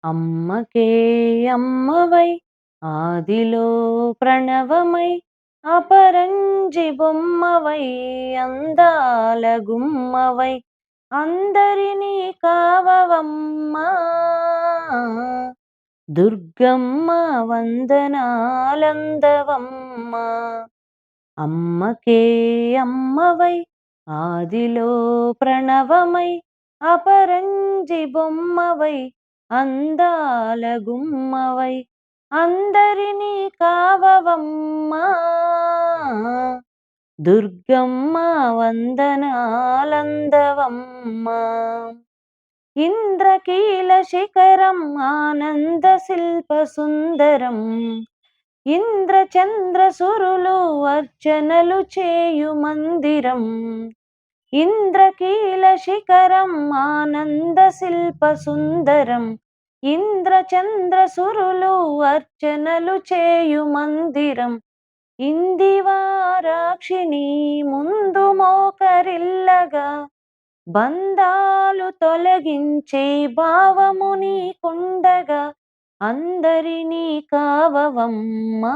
అమ్మకే అమ్మవై ఆదిలో ప్రణవమై అపరంజి బొమ్మవై అందాల గుమ్మవై అందరినీ కావవమ్మా దుర్గమ్మ వందనాలందవమ్మా అమ్మకే అమ్మవై ఆదిలో ప్రణవమై అపరంజి బొమ్మవై అందాల గుమ్మవై అందరినీ కావవమ్మా దుర్గమ్మ వందనాలందవమ్మా ఇంద్రకీల శిఖరం ఆనంద శిల్ప సుందరం ఇంద్రచంద్ర సురులు అర్చనలు చేయు మందిరం ఇంద్రకీల శిఖరం ఆనంద శిల్ప సుందరం ఇంద్రచంద్ర సురులు అర్చనలు చేయు మందిరం ఇందివారాక్షిని ముందు మోకరిల్లగా బంధాలు తొలగించే భావము నీకుండగా అందరినీ కావవమ్మా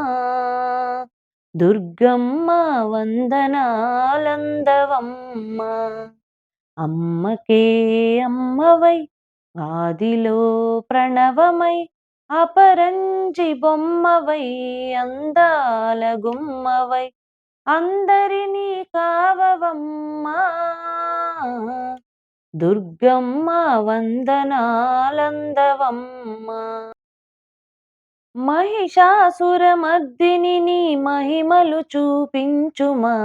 దుర్గమ్మ వందనాలందవమ్మా అమ్మకే అమ్మవై ఆదిలో ప్రణవమై అపరంజి బొమ్మవై అందాల గుమ్మవై అందరినీ కావవమ్మా దుర్గమ్మ వందనాలందవమ్మా మహిషాసురమర్దిని నీ మహిమలు చూపించుమా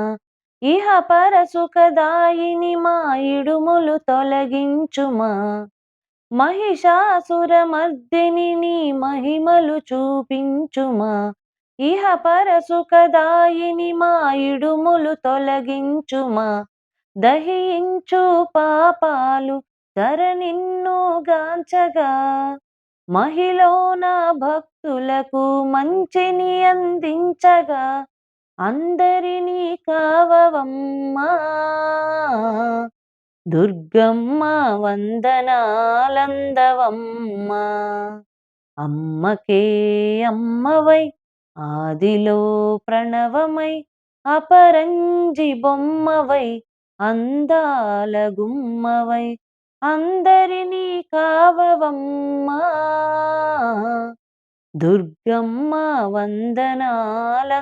ఇహ పర సుఖదాయిని మా ఇడుములు తొలగించుమా మహిషాసురమర్దిని నీ మహిమలు చూపించుమా ఇహ పర సుఖదాయిని మా ఇడుములు తొలగించుమా దహించు పాపాలు ధర నిన్ను గాంచగా మహిళన భక్తులకు మంచిని అందించగా అందరినీ కావవమ్మా దుర్గమ్మ వందనాలందవమ్మా అమ్మకే అమ్మవై ఆదిలో ప్రణవమై అపరంజి బొమ్మవై అందాల గుమ్మవై అందరినీ కావవమ్మా దుర్గమ్మ వందనాలందవమ్మా